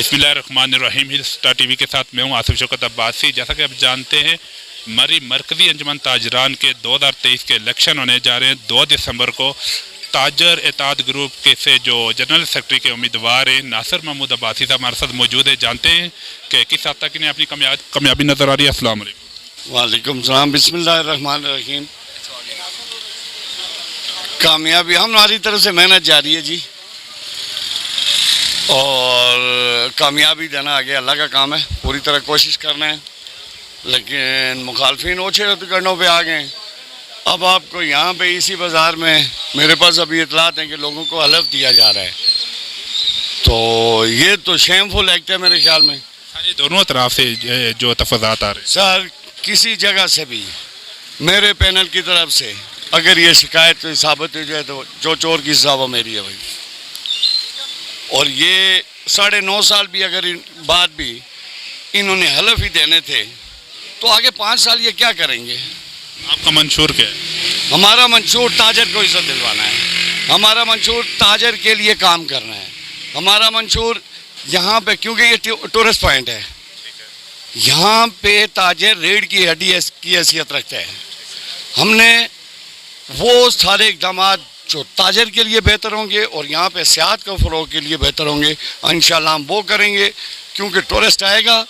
बिस्मिल्लाहिर्रहमानिर्रहीम। Star TV के साथ मैं हूं आसिफ शौकत अब्बासी। जैसा कि आप जानते हैं, मरी मरकज़ी अंजुमन ताजरान के 2023 के इलेक्शन होने जा रहे हैं 2 दिसंबर को। ताजर एताद ग्रुप के से जो जनरल सेक्रेटरी के उम्मीदवार हैं नासिर महमूद अब्बासी साहब हमारे साथ मौजूद है। जानते हैं कि किस हद तक इन्हें अपनी कामयाबी नज़र आ रही है। अस्सलाम वालेकुम। वालेकुम सलाम। बिस्मिल्लाहिर्रहमानिर्रहीम। कामयाबी हमारी तरफ से मेहनत जारी है जी, और कामयाबी देना आगे अल्लाह का काम है। पूरी तरह कोशिश करना है, लेकिन मुखालफिन ओछे गढ़ों पे आ गए। अब आपको यहाँ पे इसी बाज़ार में मेरे पास अभी इतलात हैं कि लोगों को हलफ दिया जा रहा है, तो ये तो शेमफुल एक्ट है मेरे ख्याल में। ये दोनों तरफ से जो तफाज़ात आ रहे हैं सर, किसी जगह से भी मेरे पैनल की तरफ से अगर ये शिकायत साबित हो जाए तो जो चोर की सज़ा मेरी है भाई। और ये 9.5 साल भी अगर बाद भी इन्होंने हलफ ही देने थे तो आगे 5 साल ये क्या करेंगे। आपका मंशूर क्या है? हमारा मंशूर ताजर को इज्जत दिलवाना है, हमारा मंशूर ताजर के लिए काम करना है, हमारा मंशूर यहाँ पे, क्योंकि ये टूरिस्ट पॉइंट है, यहाँ पे ताजर रीढ़ की हड्डी की हैसियत रखता है। हमने वो सारे इकदाम जो ताजर के लिए बेहतर होंगे और यहाँ पे सियाहत को फ़रोग़ के लिए बेहतर होंगे इंशाअल्लाह हम वो करेंगे, क्योंकि टूरिस्ट आएगा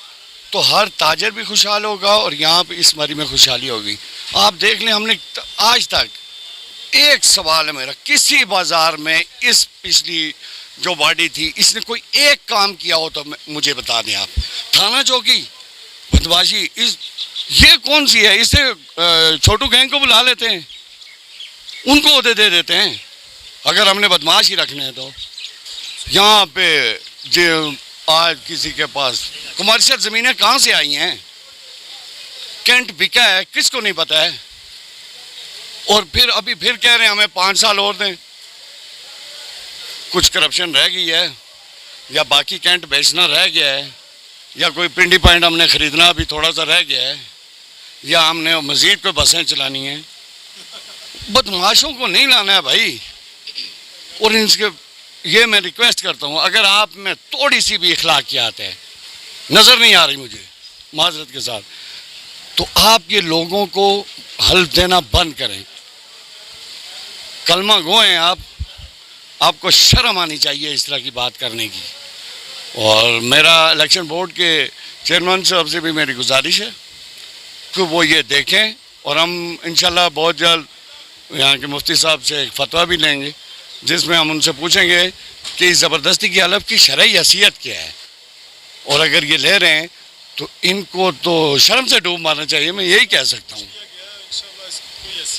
तो हर ताजर भी खुशहाल होगा और यहाँ पे इस मरी में खुशहाली होगी। आप देख लें, हमने आज तक एक सवाल है मेरा, किसी बाज़ार में इस पिछली जो बॉडी थी इसने कोई एक काम किया हो तो मुझे बता दें आप। थाना चौकी बदमाशी ये कौन सी है? इससे छोटू गैंग को बुला लेते हैं, उनको ओहदे दे देते हैं अगर हमने बदमाश ही रखने हैं तो। यहाँ पे जो आज किसी के पास कमर्शियल ज़मीनें कहाँ से आई हैं? कैंट बिका है, किसको नहीं पता है? और फिर अभी फिर कह रहे हैं हमें 5 साल और दें। कुछ करप्शन रह गई है या बाकी कैंट बेचना रह गया है या कोई पिंडी पॉइंट हमने ख़रीदना अभी थोड़ा सा रह गया है या हमने मज़ीद कोई बसें चलानी हैं। बदमाशों को नहीं लाना है भाई। और इनके ये मैं रिक्वेस्ट करता हूँ, अगर आप में थोड़ी सी भी अखलाकियात है, नज़र नहीं आ रही मुझे माजरत के साथ, तो आप ये लोगों को हल्फ देना बंद करें। कलमा गो हैं आप, आपको शर्म आनी चाहिए इस तरह की बात करने की। और मेरा इलेक्शन बोर्ड के चेयरमैन साहब से भी मेरी गुजारिश है कि वो ये देखें, और हम इंशाल्लाह बहुत जल्द यहाँ के मुफ्ती साहब से एक फतवा भी लेंगे जिसमें हम उनसे पूछेंगे कि इस ज़बरदस्ती की हलफ की शरई हैसियत क्या है, और अगर ये ले रहे हैं तो इनको तो शर्म से डूब मारना चाहिए। मैं यही कह सकता हूँ।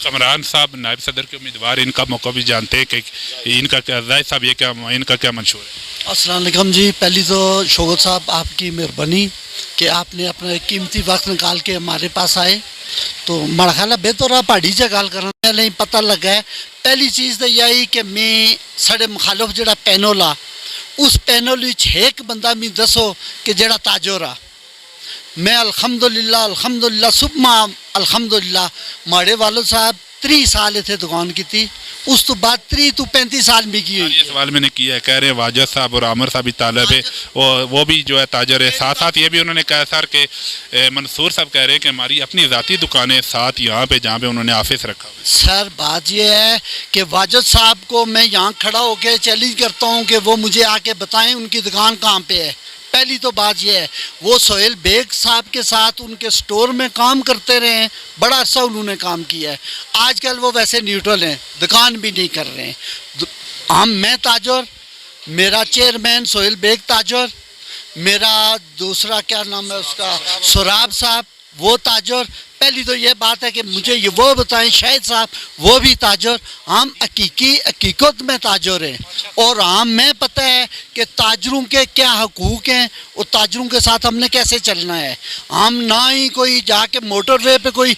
कमरान साहब नायब सदर के उम्मीदवार, इनका मौका भी जानते हैं कि इनका क्या जायद साहब, ये क्या इनका क्या मंशूर है? अस्सलाम वालेकुम जी। पहली तो शौकत साहब आपकी मेहरबानी कि आपने अपना कीमती वक्त निकाल के हमारे पास आए। तो मेरा ख्याल है बेहतर पहाड़ी च गल करना नहीं पता लगा है। पहली चीज़ तो यही कि मैं साढ़े मुखालफ जो पैनल आ उस पैनल एक बंदा मैं दसो कि जड़ा ताजर आ। मैं अल्हम्दुलिल्लाह सुबह अल्हम्दुलिल्लाह माड़े वालो साहब 30 साल इतने दुकान की थी, उस तो बाद 30 तो 35 साल भी की हुई। ये सवाल मैंने किया है, कह रहे हैं वाजद साहब और आमिर साहब भी तालब है, और वो भी जो है ताजर है। साथ साथ ये भी उन्होंने कहा सर कि मंसूर साहब कह रहे हैं कि हमारी अपनी ज़ाती दुकानें साथ यहाँ पे जहाँ पे उन्होंने ऑफिस रखा हुआ है। सर बात ये है कि वाजद साहब को मैं यहाँ खड़ा होकर चैलेंज करता हूँ कि वो मुझे आके बताएं उनकी दुकान कहाँ पे है। पहली तो बात यह है, वो सोहेल बेग साहब के साथ उनके स्टोर में काम करते रहे हैं, बड़ा अच्छा उन्होंने काम किया है। आजकल वो वैसे न्यूट्रल हैं, दुकान भी नहीं कर रहे हैं। मैं ताजर, मेरा चेयरमैन सोहेल बेग ताजर, मेरा दूसरा क्या नाम है उसका सुराब साहब वो ताजर। पहली तो ये बात है कि मुझे ये वो बताएं शाहिद साहब वो भी ताजर। हम हकीकत में ताजर हैं और हमें पता है कि ताजरों के क्या हकूक़ हैं और ताजरों के साथ हमने कैसे चलना है। हम ना ही कोई जाके मोटरवे पे कोई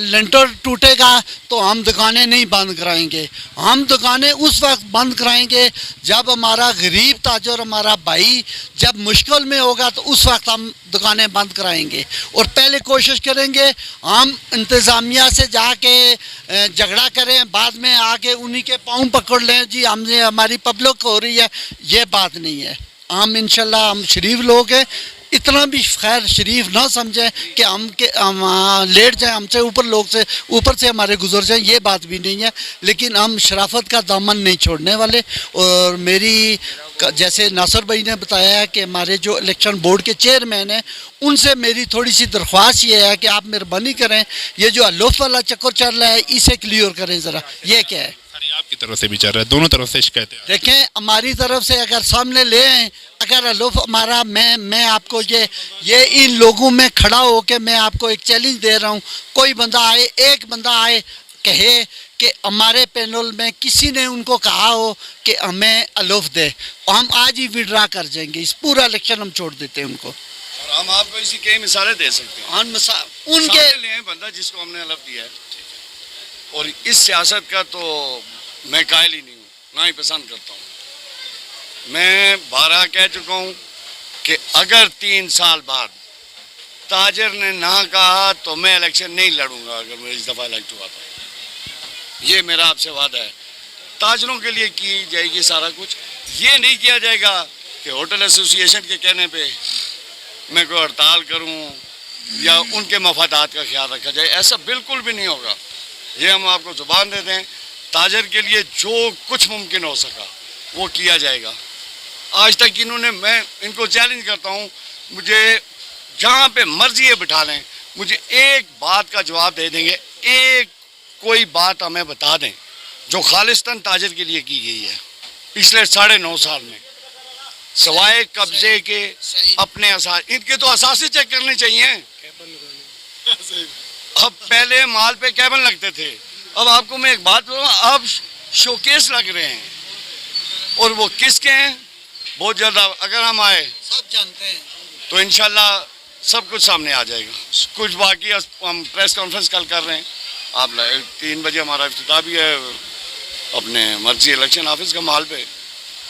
लेंटर टूटेगा तो हम दुकानें नहीं बंद कराएंगे। हम दुकानें उस वक्त बंद कराएंगे जब हमारा गरीब ताजर, हमारा भाई जब मुश्किल में होगा तो उस वक्त हम दुकानें बंद कराएंगे। और पहले कोशिश करेंगे हम इंतज़ामिया से जाके झगड़ा करें, बाद में आके उन्हीं के पाँव पकड़ लें जी हमने हमारी पब्लिक हो रही है, ये बात नहीं है। हम इंशाल्लाह हम शरीफ लोग हैं, इतना भी खैर शरीफ ना समझें कि हम लेट जाएं, हमसे ऊपर से हमारे गुजर जाएं, ये बात भी नहीं है। लेकिन हम शराफत का दामन नहीं छोड़ने वाले। और मेरी जैसे नासिर भाई ने बताया है कि हमारे जो इलेक्शन बोर्ड के चेयरमैन हैं, उनसे मेरी थोड़ी सी दरख्वास्त ये है कि आप मेहरबानी करें, ये जो अलोफ वाला चक्कर चल रहा है इसे क्लियर करें ज़रा। ये क्या है? आपकी तरफ से भी चल रहा है, दोनों तरफ से शिकायतें। देखें, हमारी तरफ से अगर सामने ले आए, अगर अलोफ हमारा, मैं आपको ये इन लोगों में खड़ा हो के मैं आपको एक चैलेंज दे रहा हूँ, कोई बंदा आए, एक बंदा आए कहे कि हमारे पैनल में किसी ने उनको कहा हो कि हमें अलोफ दे, हम आज ही विड्रा कर जाएंगे, इस पूरा इलेक्शन हम छोड़ देते हैं उनको। और हम आपको इसी कई मिसालें दे सकते हैं। उनके लिए बंदा जिसको हमने अलोफ दिया है, और इस सियासत का तो मैं कायल ही नहीं हूँ, ना ही पसंद करता हूँ। मैं 12 कह चुका हूँ कि अगर 3 साल बाद ताजर ने ना कहा तो मैं इलेक्शन नहीं लड़ूंगा अगर मैं इस दफ़ा इलेक्ट हुआ तो। ये मेरा आपसे वादा है। ताजरों के लिए की जाएगी सारा कुछ, ये नहीं किया जाएगा कि होटल एसोसिएशन के कहने पे मैं कोई हड़ताल करूं या उनके मफादात का ख्याल रखा जाए, ऐसा बिल्कुल भी नहीं होगा। ये हम आपको ज़ुबान दे दें, ताजर के लिए जो कुछ मुमकिन हो सका वो किया जाएगा। आज तक इन्होंने, मैं इनको चैलेंज करता हूँ, मुझे जहाँ पे मर्जी है बिठा लें, मुझे एक बात का जवाब दे देंगे, एक कोई बात हमें बता दें जो खालिस्तान ताजर के लिए की गई है पिछले 9.5 साल में, सवाए कब्जे के अपने इनके तो असासी चेक करने चाहिए। अब पहले माल पे कैबन लगते थे, अब आपको मैं एक बात बोलूँ, अब शोकेस लग रहे हैं, और वो किसके हैं बहुत जल्द अगर हम आए सब जानते हैं तो इंशाल्लाह सब कुछ सामने आ जाएगा। कुछ बाकी हम प्रेस कॉन्फ्रेंस कल कर रहे हैं, आप 3 बजे हमारा इफ्तिताह भी है अपने मर्जी इलेक्शन ऑफिस का माल पे,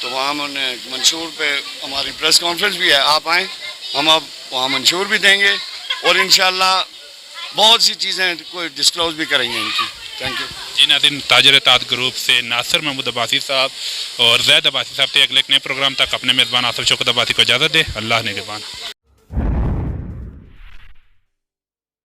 तो वहाँ हमने मंशूर पे हमारी प्रेस कॉन्फ्रेंस भी है, आप आएँ, हम अब वहाँ मंशूर भी देंगे और इंशाल्लाह बहुत सी चीज़ें कोई डिस्क्लोज भी करेंगे इनकी। थैंक यू जी नाज़रीन, ताजर एताद ग्रुप से नासिर महमूद अब्बासी साहब और जैद अब्बासी साहब थे। अगले एक नए प्रोग्राम तक अपने मेज़बान आसिफ शौकत अब्बासी को इजाज़त दे। अल्लाह निगहबान।